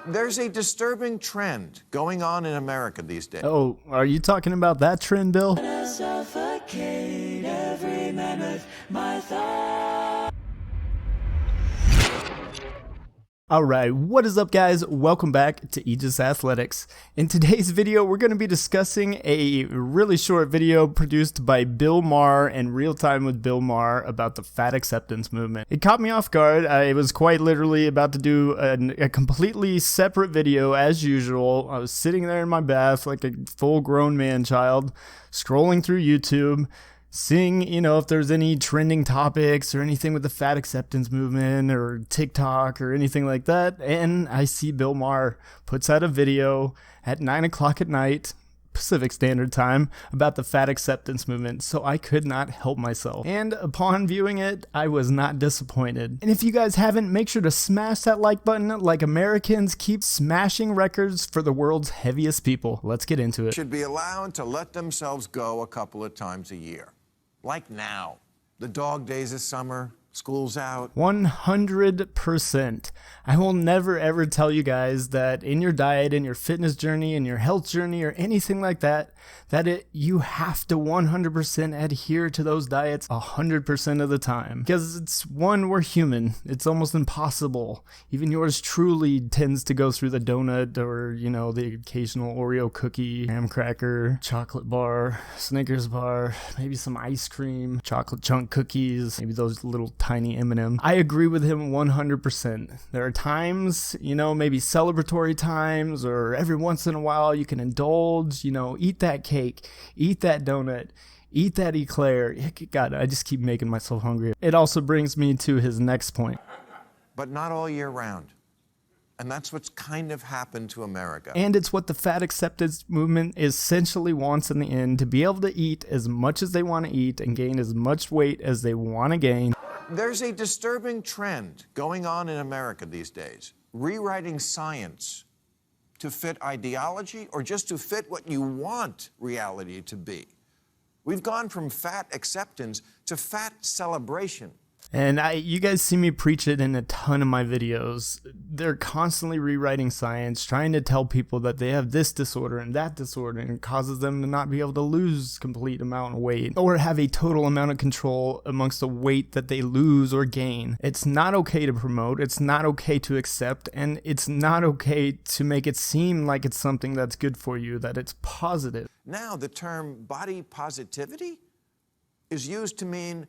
There's a disturbing trend going on in America these days. Oh, are you talking about that trend, Bill? Suffocate every man with my thoughts. Alright, what is up guys? Welcome back to Aegis Athletics. In today's video, we're going to be discussing a really short video produced by Bill Maher and Real Time with Bill Maher about the fat acceptance movement. It caught me off guard. I was quite literally about to do a completely separate video as usual. I was sitting there in my bath like a full grown man child, scrolling through YouTube, seeing, if there's any trending topics or anything with the fat acceptance movement or TikTok or anything like that. And I see Bill Maher puts out a video at 9 o'clock at night, Pacific Standard Time, about the fat acceptance movement. So I could not help myself. And upon viewing it, I was not disappointed. And if you guys haven't, make sure to smash that like button like Americans keep smashing records for the world's heaviest people. Let's get into it. Should be allowed to let themselves go a couple of times a year. Like now, the dog days of summer, school's out. 100%. I will never ever tell you guys that in your diet, in your fitness journey, in your health journey, or anything like that, you have to 100% adhere to those diets 100% of the time. Because it's one, we're human. It's almost impossible. Even yours truly tends to go through the donut or, the occasional Oreo cookie, graham cracker, chocolate bar, Snickers bar, maybe some ice cream, chocolate chunk cookies, maybe those little tiny M&Ms. I agree with him 100%. There are times, maybe celebratory times, or every once in a while you can indulge, eat that cake, eat that donut, eat that eclair. God, I just keep making myself hungry. It also brings me to his next point. But not all year round. And that's what's kind of happened to America. And it's what the fat acceptance movement essentially wants in the end, to be able to eat as much as they want to eat and gain as much weight as they want to gain. There's a disturbing trend going on in America these days, rewriting science to fit ideology or just to fit what you want reality to be. We've gone from fat acceptance to fat celebration. And you guys see me preach it in a ton of my videos. They're constantly rewriting science, trying to tell people that they have this disorder and that disorder, and it causes them to not be able to lose complete amount of weight or have a total amount of control amongst the weight that they lose or gain. It's not okay to promote, it's not okay to accept, and it's not okay to make it seem like it's something that's good for you, that it's positive. Now the term body positivity is used to mean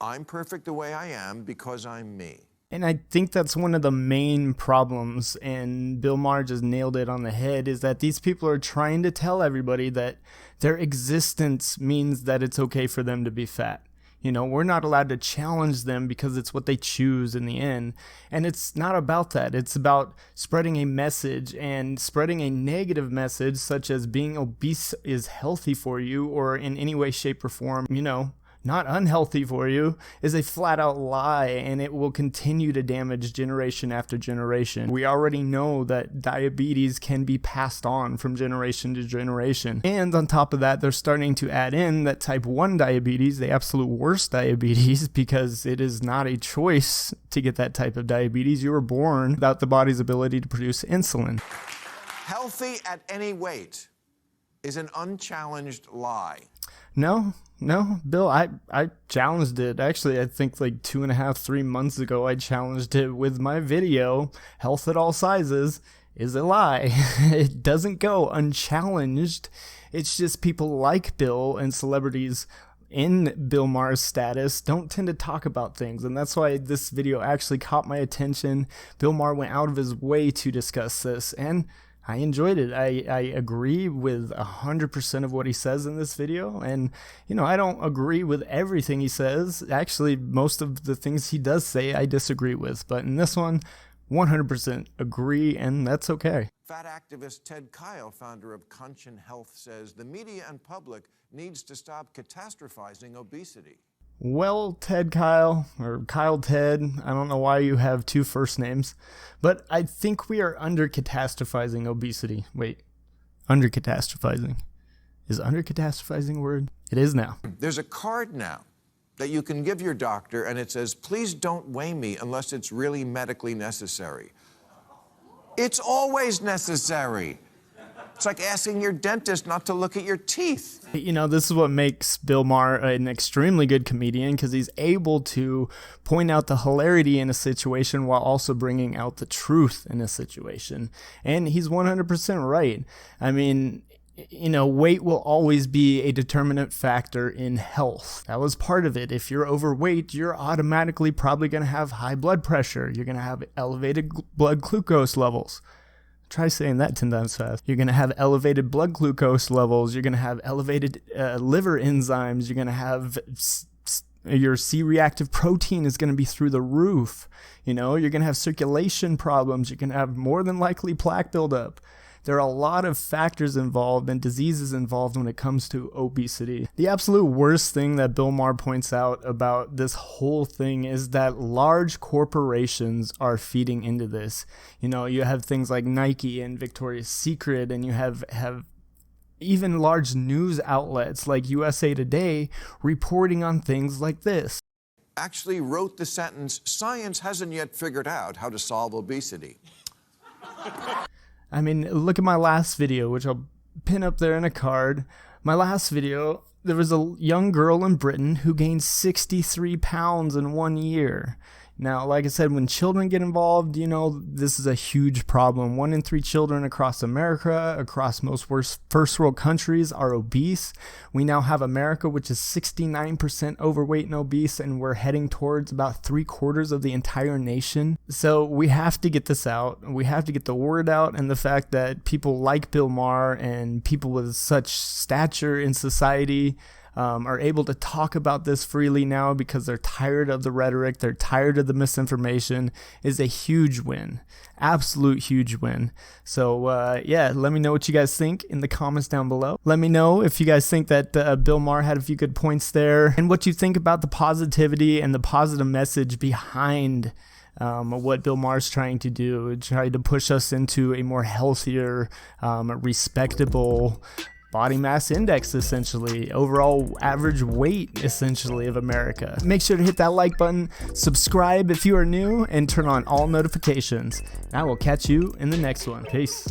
I'm perfect the way I am because I'm me. And I think that's one of the main problems, and Bill Maher just nailed it on the head, is that these people are trying to tell everybody that their existence means that it's okay for them to be fat. We're not allowed to challenge them because it's what they choose in the end. And it's not about that. It's about spreading a message, and spreading a negative message such as being obese is healthy for you, or in any way, shape, or form, not unhealthy for you, is a flat out lie, and it will continue to damage generation after generation. We already know that diabetes can be passed on from generation to generation. And on top of that, they're starting to add in that type 1 diabetes, the absolute worst diabetes, because it is not a choice to get that type of diabetes. You were born without the body's ability to produce insulin. Healthy at any weight is an unchallenged lie. No, Bill, I challenged it. Actually, I think like 2.5, 3 months ago, I challenged it with my video, Health at All Sizes is a lie. It doesn't go unchallenged. It's just people like Bill and celebrities in Bill Maher's status don't tend to talk about things, and that's why this video actually caught my attention. Bill Maher went out of his way to discuss this, and I enjoyed it. I agree with 100% of what he says in this video. And, I don't agree with everything he says. Actually, most of the things he does say, I disagree with. But in this one, 100% agree, and that's okay. Fat activist Ted Kyle, founder of Conscious Health, says the media and public needs to stop catastrophizing obesity. Well, Ted Kyle, or Kyle Ted, I don't know why you have two first names, but I think we are under-catastrophizing obesity. Wait, under-catastrophizing. Is under-catastrophizing a word? It is now. There's a card now that you can give your doctor, and it says, please don't weigh me unless it's really medically necessary. It's always necessary. It's like asking your dentist not to look at your teeth. You know, this is what makes Bill Maher an extremely good comedian, because he's able to point out the hilarity in a situation while also bringing out the truth in a situation. And he's 100% right. I mean, you know, weight will always be a determinant factor in health. That was part of it. If you're overweight, you're automatically probably going to have high blood pressure. You're going to have elevated blood glucose levels. Try saying that 10 times fast. You're going to have elevated blood glucose levels. You're going to have elevated liver enzymes. You're going to have your C-reactive protein is going to be through the roof. You know, you're going to have circulation problems. You're going to have more than likely plaque buildup. There are a lot of factors involved and diseases involved when it comes to obesity. The absolute worst thing that Bill Maher points out about this whole thing is that large corporations are feeding into this. You know, you have things like Nike and Victoria's Secret, and you have even large news outlets like USA Today reporting on things like this. Actually wrote the sentence, "Science hasn't yet figured out how to solve obesity." I mean, look at my last video, which I'll pin up there in a card. My last video, there was a young girl in Britain who gained 63 pounds in 1 year. Now, like I said, when children get involved, you know, this is a huge problem. 1 in 3 children across America, across most first world countries, are obese. We now have America, which is 69% overweight and obese, and we're heading towards about 3/4 of the entire nation. So we have to get this out. We have to get the word out, and the fact that people like Bill Maher and people with such stature in society are able to talk about this freely now because they're tired of the rhetoric, they're tired of the misinformation, is a huge win. Absolute huge win. So yeah, let me know what you guys think in the comments down below. Let me know if you guys think that Bill Maher had a few good points there, and what you think about the positivity and the positive message behind what Bill Maher's trying to do, trying to push us into a more healthier, respectable body mass index, essentially, overall average weight, essentially, of America. Make sure to hit that like button, subscribe if you are new, and turn on all notifications. I will catch you in the next one. Peace.